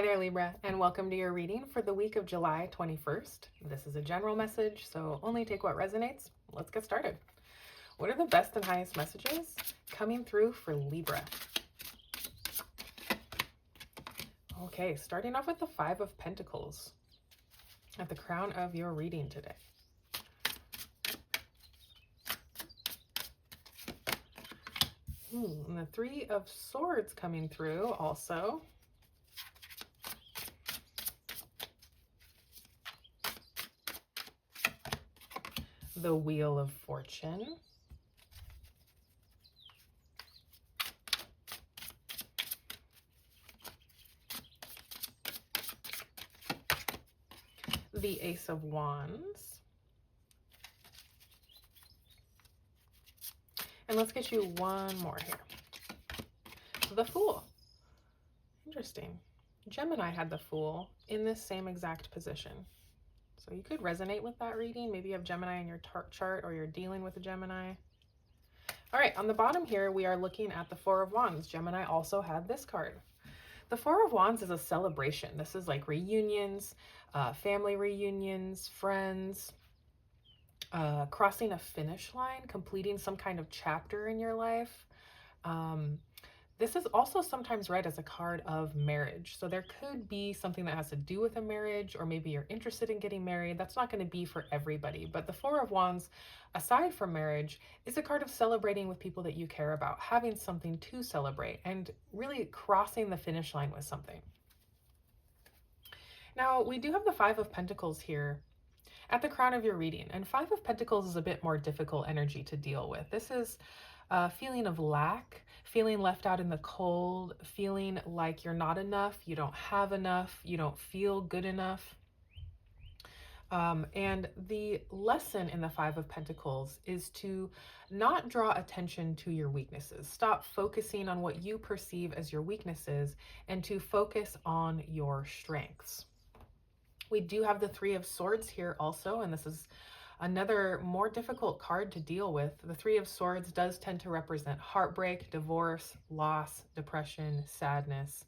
Hi there, Libra, and welcome to your reading for the week of July 21st. This is a general message, so only take what resonates. Let's get started. What are the best and highest messages coming through for Libra? Okay, starting off with the Five of Pentacles at the crown of your reading today. And the Three of Swords coming through also. The Wheel of Fortune. The Ace of Wands. And let's get you one more here. The Fool. Interesting. Gemini had the Fool in this same exact position. So you could resonate with that reading. Maybe you have Gemini in your chart or you're dealing with a Gemini. All right, on the bottom here, we are looking at the Four of Wands. Gemini also had this card. The Four of Wands is a celebration. This is like reunions, family reunions, friends, crossing a finish line, completing some kind of chapter in your life. This is also sometimes read as a card of marriage. So there could be something that has to do with a marriage, or maybe you're interested in getting married. That's not going to be for everybody. But the Four of Wands, aside from marriage, is a card of celebrating with people that you care about, having something to celebrate, and really crossing the finish line with something. Now, we do have the Five of Pentacles here at the crown of your reading. And Five of Pentacles is a bit more difficult energy to deal with. This is a feeling of lack, feeling left out in the cold, feeling like you're not enough, you don't have enough, you don't feel good enough. And the lesson in the Five of Pentacles is to not draw attention to your weaknesses. Stop focusing on what you perceive as your weaknesses and to focus on your strengths. We do have the Three of Swords here also, and this is another more difficult card to deal with. The Three of Swords does tend to represent heartbreak, divorce, loss, depression, sadness.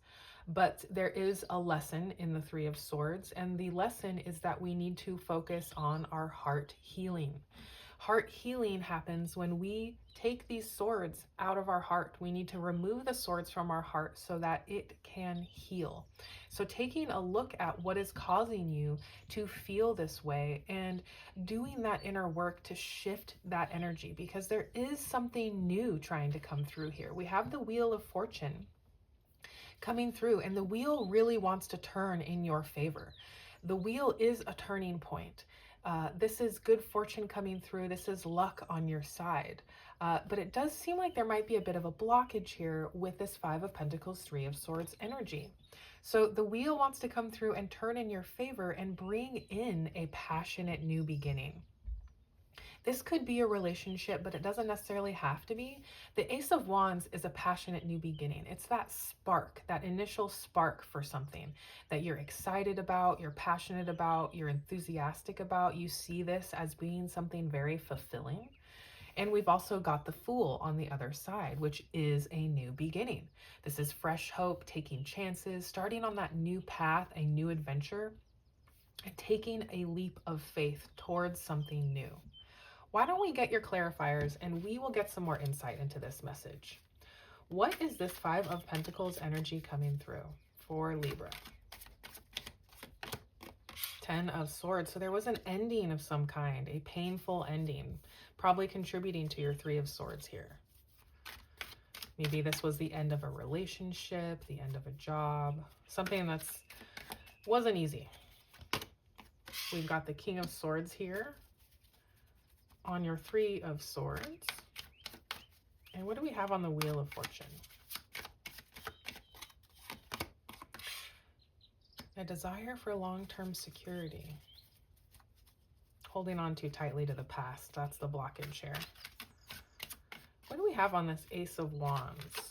But there is a lesson in the Three of Swords, and the lesson is that we need to focus on our heart healing. Heart healing happens when we take these swords out of our heart. We need to remove the swords from our heart so that it can heal. So taking a look at what is causing you to feel this way and doing that inner work to shift that energy, because there is something new trying to come through here. We have the Wheel of Fortune coming through, and the wheel really wants to turn in your favor. The wheel is a turning point. This is good fortune coming through. This is luck on your side. But it does seem like there might be a bit of a blockage here with this Five of Pentacles, Three of Swords energy. So the wheel wants to come through and turn in your favor and bring in a passionate new beginning. This could be a relationship, but it doesn't necessarily have to be. The Ace of Wands is a passionate new beginning. It's that spark, that initial spark for something that you're excited about, you're passionate about, you're enthusiastic about. You see this as being something very fulfilling. And we've also got the Fool on the other side, which is a new beginning. This is fresh hope, taking chances, starting on that new path, a new adventure, and taking a leap of faith towards something new. Why don't we get your clarifiers and we will get some more insight into this message. What is this Five of Pentacles energy coming through for Libra? Ten of Swords. So there was an ending of some kind, a painful ending, probably contributing to your Three of Swords here. Maybe this was the end of a relationship, the end of a job, something that's wasn't easy. We've got the King of Swords here on your Three of Swords. And what do we have on the Wheel of Fortune? A desire for long-term security. Holding on too tightly to the past. That's the blockage here. What do we have on this Ace of Wands?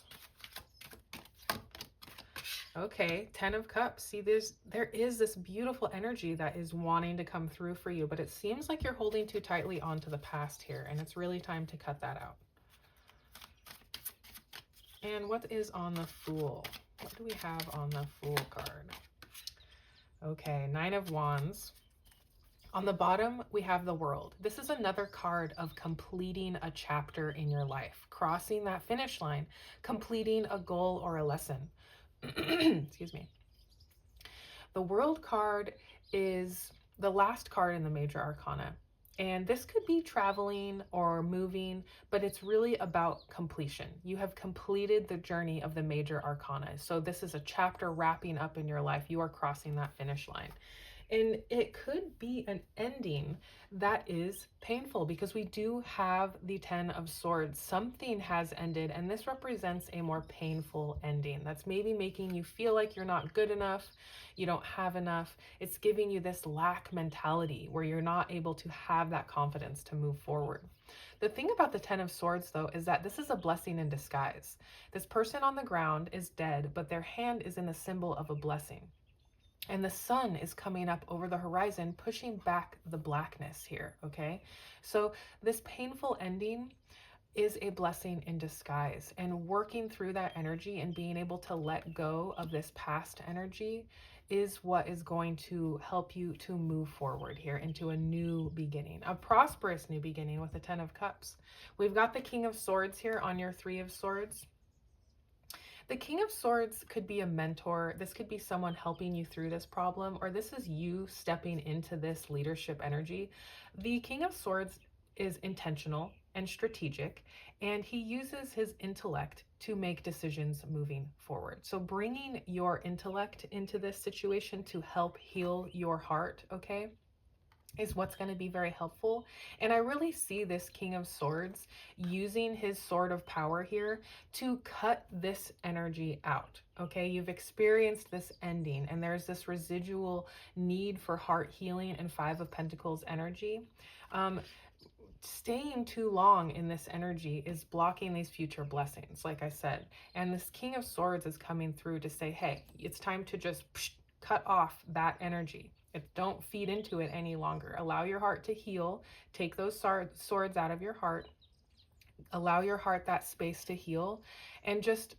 Okay, Ten of Cups. See, there is this beautiful energy that is wanting to come through for you, but it seems like you're holding too tightly onto the past here, and it's really time to cut that out. And what is on the Fool? What do we have on the Fool card? Nine of Wands. On the bottom, we have the World. This is another card of completing a chapter in your life, crossing that finish line, completing a goal or a lesson. Excuse me. The World card is the last card in the major arcana. And this could be traveling or moving, but it's really about completion. You have completed the journey of the major arcana. So this is a chapter wrapping up in your life. You are crossing that finish line. And it could be an ending that is painful because we do have the Ten of Swords. Something has ended, and this represents a more painful ending. That's maybe making you feel like you're not good enough, you don't have enough. It's giving you this lack mentality where you're not able to have that confidence to move forward. The thing about the Ten of Swords, though, is that this is a blessing in disguise. This person on the ground is dead, but their hand is in the symbol of a blessing. And the sun is coming up over the horizon, pushing back the blackness here, okay? So this painful ending is a blessing in disguise. And working through that energy and being able to let go of this past energy is what is going to help you to move forward here into a new beginning, a prosperous new beginning with the Ten of Cups. We've got the King of Swords here on your Three of Swords. The King of Swords could be a mentor. This could be someone helping you through this problem, or this is you stepping into this leadership energy. The King of Swords is intentional and strategic, and he uses his intellect to make decisions moving forward. So bringing your intellect into this situation to help heal your heart, okay, is what's going to be very helpful. And I really see this King of Swords using his sword of power here to cut this energy out. Okay, you've experienced this ending and there's this residual need for heart healing and Five of Pentacles energy. Staying too long in this energy is blocking these future blessings, like I said. And this King of Swords is coming through to say, hey, it's time to just cut off that energy. Don't feed into it any longer. Allow your heart to heal. Take those swords out of your heart. Allow your heart that space to heal and just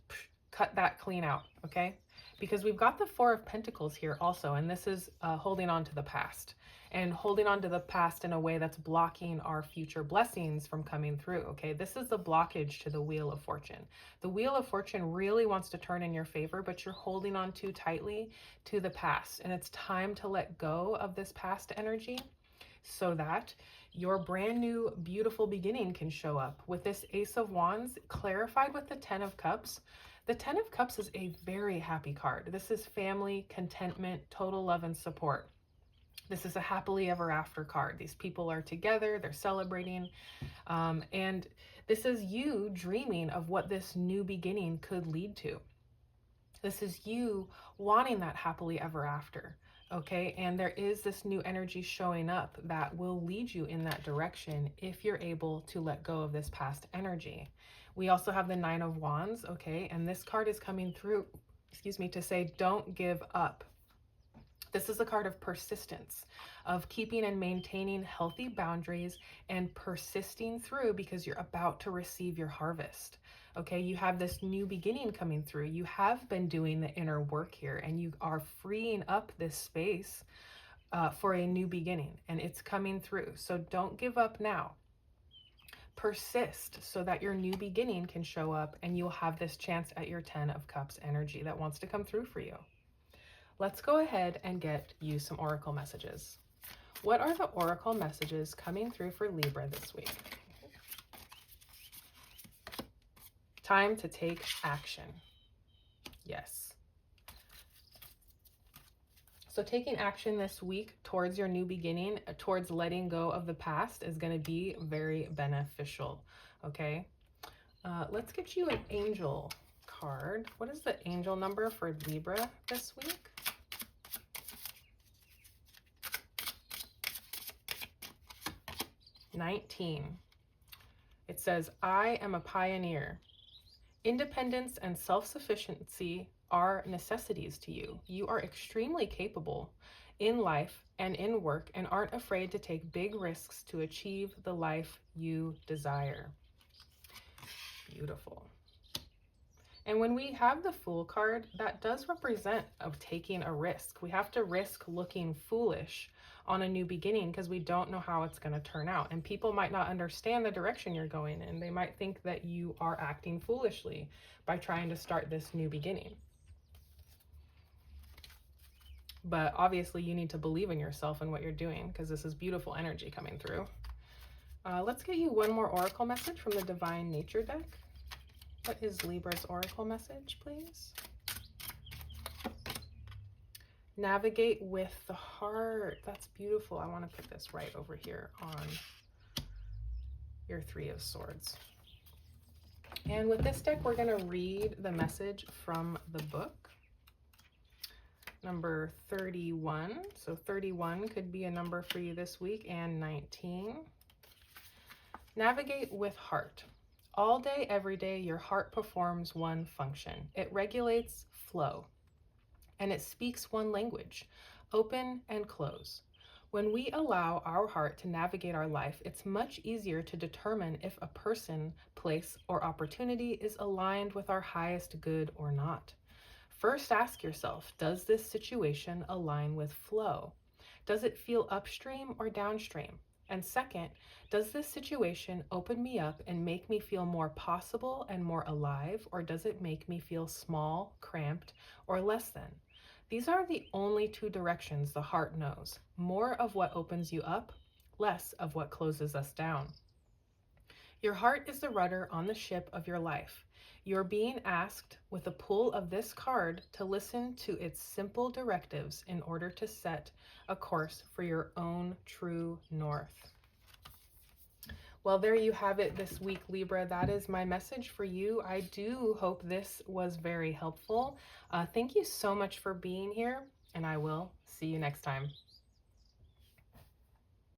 cut that clean out, okay? Because we've got the Four of Pentacles here also, and this is holding on to the past and holding on to the past in a way that's blocking our future blessings from coming through, okay? This is the blockage to the Wheel of Fortune. The Wheel of Fortune really wants to turn in your favor, but you're holding on too tightly to the past, and it's time to let go of this past energy so that your brand new beautiful beginning can show up. With this Ace of Wands clarified with the Ten of Cups, the Ten of Cups is a very happy card. This is family, contentment, total love and support. This is a happily ever after card. These people are together, they're celebrating, and this is you dreaming of what this new beginning could lead to. This is you wanting that happily ever after, okay? And there is this new energy showing up that will lead you in that direction if you're able to let go of this past energy. We also have the Nine of Wands, okay? And this card is coming through, excuse me, to say don't give up. This is a card of persistence, of keeping and maintaining healthy boundaries and persisting through because you're about to receive your harvest. Okay, you have this new beginning coming through. You have been doing the inner work here and you are freeing up this space for a new beginning, and it's coming through. So don't give up now. Persist so that your new beginning can show up and you'll have this chance at your Ten of Cups energy that wants to come through for you. Let's go ahead and get you some oracle messages. What are the oracle messages coming through for Libra this week? Time to take action. Yes. So taking action this week towards your new beginning, towards letting go of the past is going to be very beneficial, okay? Let's get you an angel card. What is the angel number for Libra this week? 19. It says, I am a pioneer. Independence and self-sufficiency are necessities to you. You are extremely capable in life and in work and aren't afraid to take big risks to achieve the life you desire. Beautiful. And when we have the Fool card, that does represent of taking a risk. We have to risk looking foolish on a new beginning because we don't know how it's going to turn out. And people might not understand the direction you're going in. They might think that you are acting foolishly by trying to start this new beginning. But obviously you need to believe in yourself and what you're doing because this is beautiful energy coming through. Let's get you one more oracle message from the Divine Nature deck. What is Libra's oracle message, please? Navigate with the heart. That's beautiful. I want to put this right over here on your Three of Swords. And with this deck, we're going to read the message from the book. Number 31. So 31 could be a number for you this week, and 19. Navigate with heart. All day, every day, your heart performs one function. It regulates flow, and it speaks one language, open and close. When we allow our heart to navigate our life, it's much easier to determine if a person, place, or opportunity is aligned with our highest good or not. First, ask yourself, does this situation align with flow? Does it feel upstream or downstream? And second, does this situation open me up and make me feel more possible and more alive, or does it make me feel small, cramped, or less than? These are the only two directions the heart knows. More of what opens you up, less of what closes us down. Your heart is the rudder on the ship of your life. You're being asked, with the pull of this card, to listen to its simple directives in order to set a course for your own true north. Well, there you have it this week, Libra. That is my message for you. I do hope this was very helpful. Thank you so much for being here, and I will see you next time.